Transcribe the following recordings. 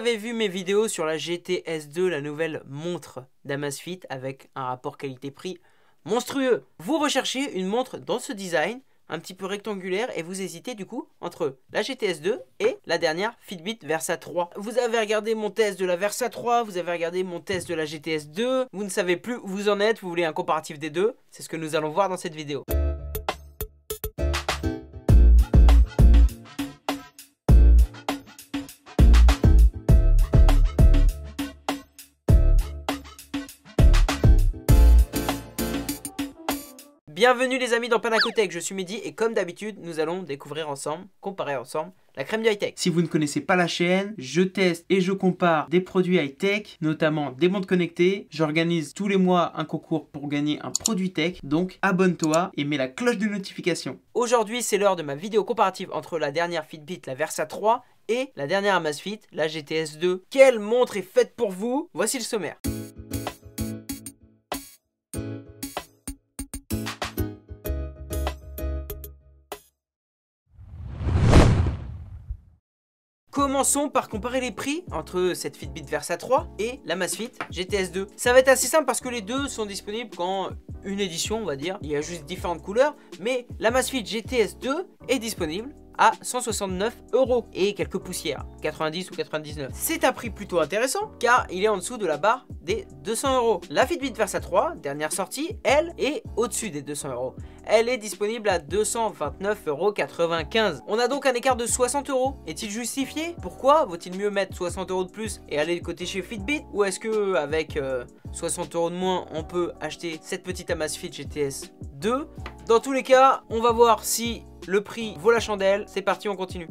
avez vu mes vidéos sur la GT S2, la nouvelle montre d'Amazfit avec un rapport qualité-prix monstrueux. Vous recherchez une montre dans ce design, un petit peu rectangulaire, et vous hésitez du coup entre la GT S2 et la dernière Fitbit Versa 3. Vous avez regardé mon test de la Versa 3, vous avez regardé mon test de la GT S2, vous ne savez plus où vous en êtes, vous voulez un comparatif des deux, c'est ce que nous allons voir dans cette vidéo. Bienvenue les amis dans Panacotech, je suis Mehdi et comme d'habitude nous allons découvrir ensemble, comparer ensemble la crème du high-tech. Si vous ne connaissez pas la chaîne, je teste et je compare des produits high-tech, notamment des montres connectées. J'organise tous les mois un concours pour gagner un produit tech, donc abonne-toi et mets la cloche de notification. Aujourd'hui c'est l'heure de ma vidéo comparative entre la dernière Fitbit, la Versa 3 et la dernière Amazfit, la GT S2. Quelle montre est faite pour vous? Voici le sommaire. Commençons par comparer les prix entre cette Fitbit Versa 3 et l'Amazfit GT S2. Ça va être assez simple parce que les deux sont disponibles qu'en une édition, on va dire. Il y a juste différentes couleurs, mais l'Amazfit GT S2 est disponible à 169 € et quelques poussières, 90 ou 99. C'est un prix plutôt intéressant car il est en dessous de la barre des 200 €. La Fitbit Versa 3, dernière sortie, elle est au-dessus des 200 €. Elle est disponible à 229,95 €. On a donc un écart de 60 €. Est-il justifié? Pourquoi? Vaut-il mieux mettre 60 € de plus et aller de côté chez Fitbit? Ou est-ce que avec 60 € de moins, on peut acheter cette petite Amazfit GTS 2? Dans tous les cas, on va voir si le prix vaut la chandelle. C'est parti, on continue.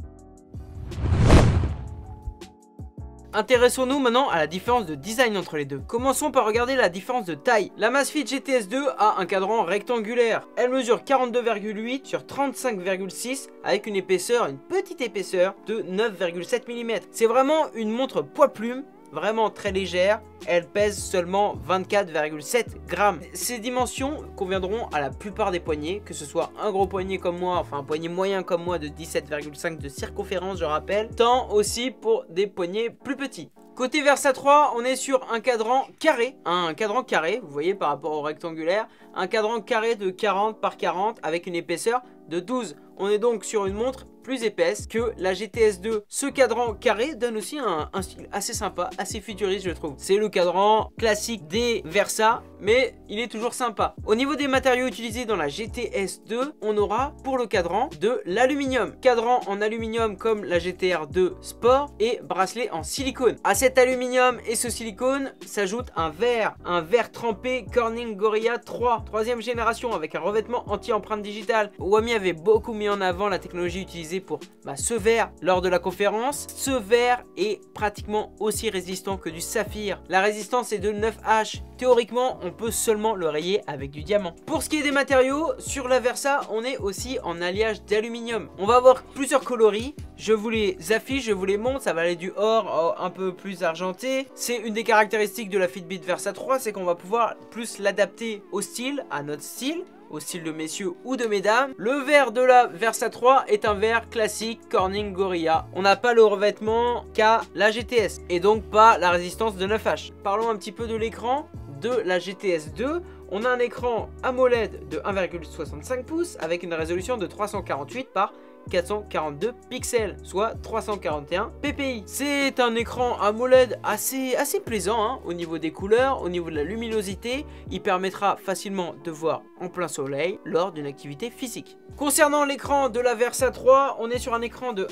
Intéressons-nous maintenant à la différence de design entre les deux. Commençons par regarder la différence de taille. L'Amazfit GT S2 a un cadran rectangulaire. Elle mesure 42,8 sur 35,6 avec une épaisseur, une petite épaisseur de 9,7 mm. C'est vraiment une montre poids-plume, vraiment très légère. Elle pèse seulement 24,7 grammes. Ces dimensions conviendront à la plupart des poignets, que ce soit un gros poignet comme moi, enfin un poignet moyen comme moi de 17,5 de circonférence, je rappelle, tant aussi pour des poignets plus petits. Côté Versa 3, on est sur un cadran carré, vous voyez par rapport au rectangulaire, un cadran carré de 40 par 40 avec une épaisseur de 12. On est donc sur une montre plus épaisse que la GT S2. Ce cadran carré donne aussi un style assez sympa, assez futuriste je trouve. C'est le cadran classique des Versa, mais il est toujours sympa. Au niveau des matériaux utilisés dans la GT S2, on aura pour le cadran de l'aluminium. Cadran en aluminium comme la GTR 2 Sport et bracelet en silicone. À cet aluminium et ce silicone s'ajoute un verre trempé Corning Gorilla 3, 3e génération avec un revêtement anti-empreinte digitale. Wami avait beaucoup mis en avant la technologie utilisée pour ce verre lors de la conférence. Ce verre est pratiquement aussi résistant que du saphir. La résistance est de 9H. Théoriquement, on peut seulement le rayer avec du diamant. Pour ce qui est des matériaux, sur la Versa, on est aussi en alliage d'aluminium. On va avoir plusieurs coloris. Je vous les affiche, je vous les montre. Ça va aller du or un peu plus argenté. C'est une des caractéristiques de la Fitbit Versa 3, c'est qu'on va pouvoir plus l'adapter au style, à notre style, au style de messieurs ou de mesdames. Le verre de la Versa 3 est un verre classique Corning Gorilla. On n'a pas le revêtement qu'à la GTS et donc pas la résistance de 9H. Parlons un petit peu de l'écran de la GTS 2. On a un écran AMOLED de 1,65 pouces avec une résolution de 348 par 442 pixels, soit 341 ppi. C'est un écran AMOLED assez plaisant au niveau des couleurs, au niveau de la luminosité. Il permettra facilement de voir en plein soleil lors d'une activité physique. Concernant l'écran de la Versa 3, on est sur un écran de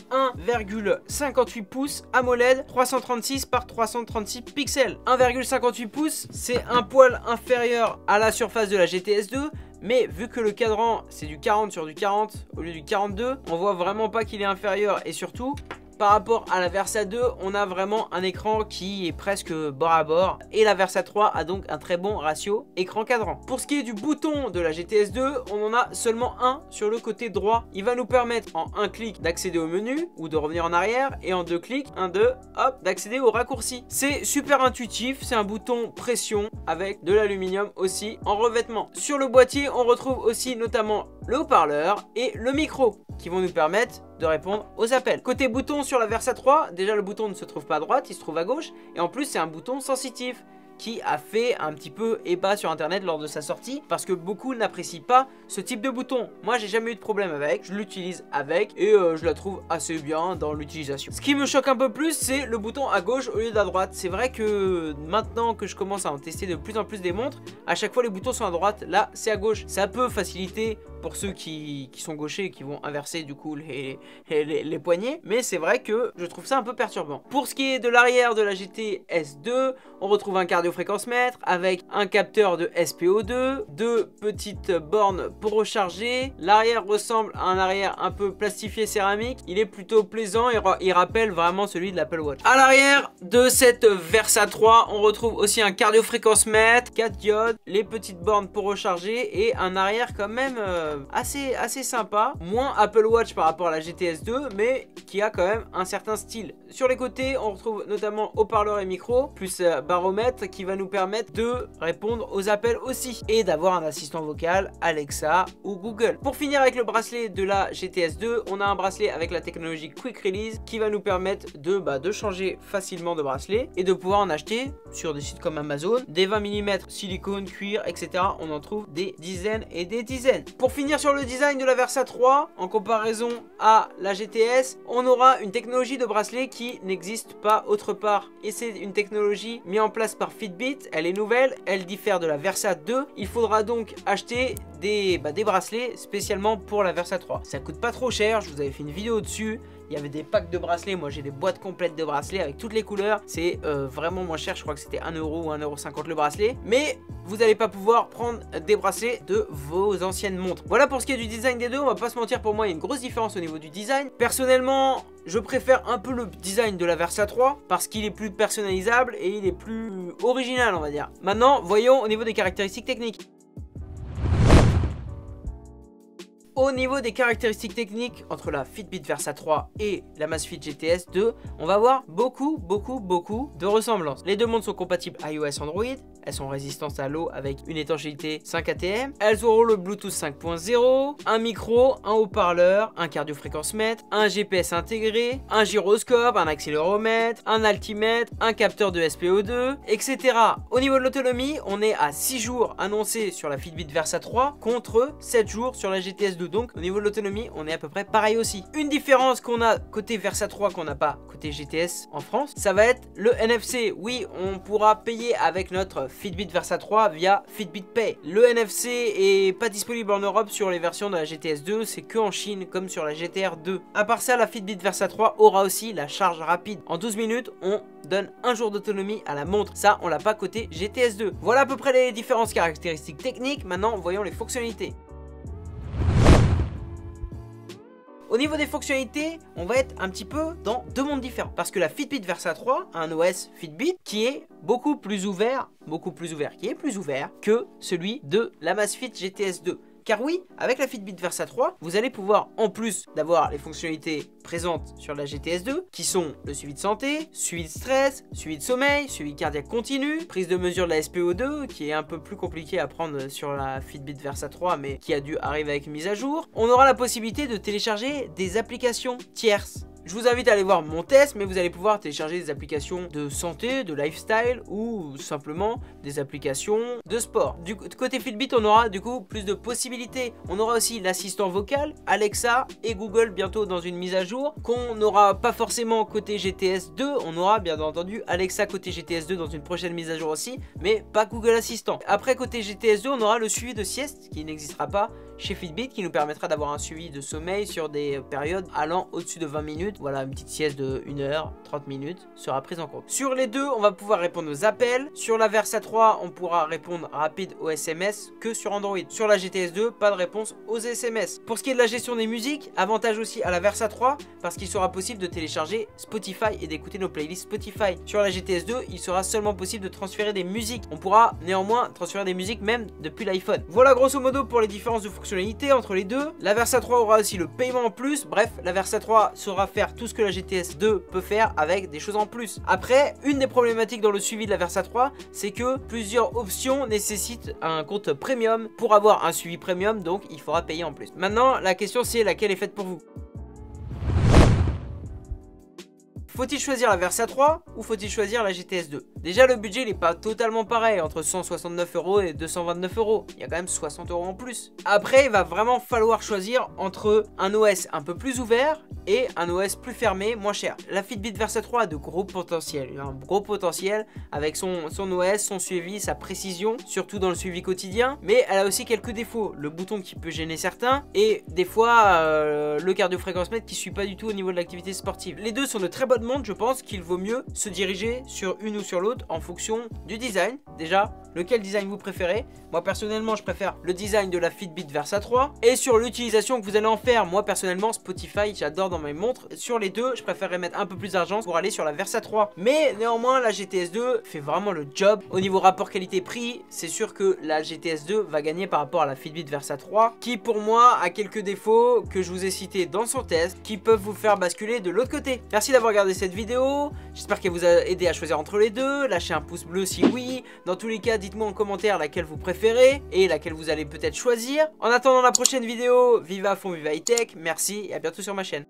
1,58 pouces AMOLED 336 par 336 pixels. 1,58 pouces, c'est un poil inférieur à la surface de la GTS 2. Mais vu que le cadran c'est du 40 sur du 40 au lieu du 42, on voit vraiment pas qu'il est inférieur. Et surtout par rapport à la Versa 2, on a vraiment un écran qui est presque bord à bord. Et la Versa 3 a donc un très bon ratio écran-cadran. Pour ce qui est du bouton de la GTS 2, on en a seulement un sur le côté droit. Il va nous permettre en un clic d'accéder au menu ou de revenir en arrière. Et en deux clics, 1, 2, hop, d'accéder au raccourci. C'est super intuitif, c'est un bouton pression avec de l'aluminium aussi en revêtement. Sur le boîtier, on retrouve aussi notamment le haut-parleur et le micro. qui vont nous permettre de répondre aux appels. Côté bouton sur la Versa 3, déjà le bouton ne se trouve pas à droite, il se trouve à gauche. Et en plus c'est un bouton sensitif qui a fait un petit peu ébat sur internet lors de sa sortie parce que beaucoup n'apprécient pas ce type de bouton. Moi j'ai jamais eu de problème avec, je l'utilise avec et je la trouve assez bien dans l'utilisation. Ce qui me choque un peu plus c'est le bouton à gauche au lieu d'à droite. C'est vrai que maintenant que je commence à en tester de plus en plus des montres, à chaque fois les boutons sont à droite, là c'est à gauche. Ça peut faciliter pour ceux qui sont gauchers et qui vont inverser du coup les poignets, mais c'est vrai que je trouve ça un peu perturbant. Pour ce qui est de l'arrière de la GT S2, on retrouve un cardio-fréquence-mètre avec un capteur de SPO2, deux petites bornes pour recharger. L'arrière ressemble à un arrière un peu plastifié céramique. Il est plutôt plaisant et il rappelle vraiment celui de l'Apple Watch. À l'arrière de cette Versa 3, on retrouve aussi un cardio-fréquence-mètre, 4 diodes, les petites bornes pour recharger et un arrière quand même assez sympa. Moins Apple Watch par rapport à la GTS 2, mais qui a quand même un certain style. Sur les côtés, on retrouve notamment haut-parleur et micro, plus baromètre qui va nous permettre de répondre aux appels aussi et d'avoir un assistant vocal Alexa ou Google. Pour finir avec le bracelet de la GTS 2, on a un bracelet avec la technologie Quick Release qui va nous permettre de changer facilement de bracelet et de pouvoir en acheter sur des sites comme Amazon, des 20 mm silicone, cuir, etc. On en trouve des dizaines et des dizaines. Pour finir sur le design de la Versa 3, en comparaison à la GTS, on aura une technologie de bracelet qui n'existe pas autre part. Et c'est une technologie mise en place par Fitbit, elle est nouvelle, elle diffère de la Versa 2. Il faudra donc acheter des bracelets spécialement pour la Versa 3. Ça coûte pas trop cher, je vous avais fait une vidéo dessus. Il y avait des packs de bracelets, moi j'ai des boîtes complètes de bracelets avec toutes les couleurs. C'est vraiment moins cher, je crois que c'était 1 € ou 1,50 € le bracelet. Mais vous n'allez pas pouvoir prendre des bracelets de vos anciennes montres. Voilà pour ce qui est du design des deux, on va pas se mentir, pour moi il y a une grosse différence au niveau du design. Personnellement, je préfère un peu le design de la Versa 3 parce qu'il est plus personnalisable et il est plus original on va dire. Maintenant, voyons au niveau des caractéristiques techniques. Au niveau des caractéristiques techniques entre la Fitbit Versa 3 et la Amazfit GTS 2, on va voir beaucoup de ressemblances. Les deux montres sont compatibles iOS Android, elles sont résistantes à l'eau avec une étanchéité 5 ATM, elles auront le Bluetooth 5.0, un micro, un haut-parleur, un cardio-fréquence-mètre, un GPS intégré, un gyroscope, un accéléromètre, un altimètre, un capteur de SPO2, etc. Au niveau de l'autonomie, on est à 6 jours annoncés sur la Fitbit Versa 3 contre 7 jours sur la GTS 2. Donc au niveau de l'autonomie, on est à peu près pareil aussi. Une différence qu'on a côté Versa 3 qu'on n'a pas côté GTS en France, ça va être le NFC. Oui, on pourra payer avec notre Fitbit Versa 3 via Fitbit Pay. Le NFC est pas disponible en Europe sur les versions de la GTS 2, c'est que en Chine comme sur la GTR 2. À part ça, la Fitbit Versa 3 aura aussi la charge rapide. En 12 minutes, on donne un jour d'autonomie à la montre. Ça, on l'a pas côté GTS 2. Voilà à peu près les différentes caractéristiques techniques. Maintenant, voyons les fonctionnalités. Au niveau des fonctionnalités, on va être un petit peu dans deux mondes différents. Parce que la Fitbit Versa 3 a un OS Fitbit qui est beaucoup plus ouvert que celui de l'Amazfit GTS 2. Car oui, avec la Fitbit Versa 3, vous allez pouvoir, en plus d'avoir les fonctionnalités présentes sur la GTS 2, qui sont le suivi de santé, suivi de stress, suivi de sommeil, suivi cardiaque continu, prise de mesure de la SPO2, qui est un peu plus compliqué à prendre sur la Fitbit Versa 3, mais qui a dû arriver avec une mise à jour. On aura la possibilité de télécharger des applications tierces. Je vous invite à aller voir mon test, mais vous allez pouvoir télécharger des applications de santé, de lifestyle ou simplement des applications de sport. Du côté Fitbit, on aura du coup plus de possibilités. On aura aussi l'assistant vocal, Alexa et Google bientôt dans une mise à jour qu'on n'aura pas forcément côté GTS 2. On aura bien entendu Alexa côté GTS 2 dans une prochaine mise à jour aussi, mais pas Google Assistant. Après côté GTS 2, on aura le suivi de sieste qui n'existera pas chez Fitbit, qui nous permettra d'avoir un suivi de sommeil sur des périodes allant au-dessus de 20 minutes. Voilà, une petite sieste de 1 heure, 30 minutes sera prise en compte. Sur les deux, on va pouvoir répondre aux appels. Sur la Versa 3, on pourra répondre rapide aux SMS que sur Android. Sur la GTS 2, pas de réponse aux SMS. Pour ce qui est de la gestion des musiques, avantage aussi à la Versa 3 parce qu'il sera possible de télécharger Spotify et d'écouter nos playlists Spotify. Sur la GTS 2, il sera seulement possible de transférer des musiques. On pourra néanmoins transférer des musiques même depuis l'iPhone. Voilà grosso modo pour les différences de fonctionnalité fonctionnalités entre les deux. La Versa 3 aura aussi le paiement en plus. Bref, la Versa 3 saura faire tout ce que la GTS 2 peut faire avec des choses en plus. Après, une des problématiques dans le suivi de la Versa 3, c'est que plusieurs options nécessitent un compte premium pour avoir un suivi premium, donc il faudra payer en plus. Maintenant, la question c'est laquelle est faite pour vous? Faut-il choisir la Versa 3 ou faut-il choisir la GTS 2? Déjà le budget il est pas totalement pareil, entre 169 € et 229 €. Il y a quand même 60 € en plus. Après il va vraiment falloir choisir entre un OS un peu plus ouvert et un OS plus fermé, moins cher. La Fitbit Versa 3 a de gros potentiel, un gros potentiel avec son OS, son suivi, sa précision, surtout dans le suivi quotidien. Mais elle a aussi quelques défauts, le bouton qui peut gêner certains et des fois le cardio-fréquence-mètre qui suit pas du tout au niveau de l'activité sportive. Les deux sont de très bonnes montres, je pense qu'il vaut mieux se diriger sur une ou sur l'autre en fonction du design. Déjà, lequel design vous préférez? Moi personnellement je préfère le design de la Fitbit Versa 3. Et sur l'utilisation que vous allez en faire, moi personnellement Spotify j'adore dans mes montres. Sur les deux je préférerais mettre un peu plus d'argent pour aller sur la Versa 3. Mais néanmoins la GTS 2 fait vraiment le job. Au niveau rapport qualité-prix, c'est sûr que la GTS 2 va gagner par rapport à la Fitbit Versa 3, qui pour moi a quelques défauts que je vous ai cités dans son test, qui peuvent vous faire basculer de l'autre côté. Merci d'avoir regardé cette vidéo, j'espère qu'elle vous a aidé à choisir entre les deux. Lâchez un pouce bleu si oui. Dans tous les cas, dites-moi en commentaire laquelle vous préférez et laquelle vous allez peut-être choisir. En attendant la prochaine vidéo, vive à fond, vive high tech, merci et à bientôt sur ma chaîne.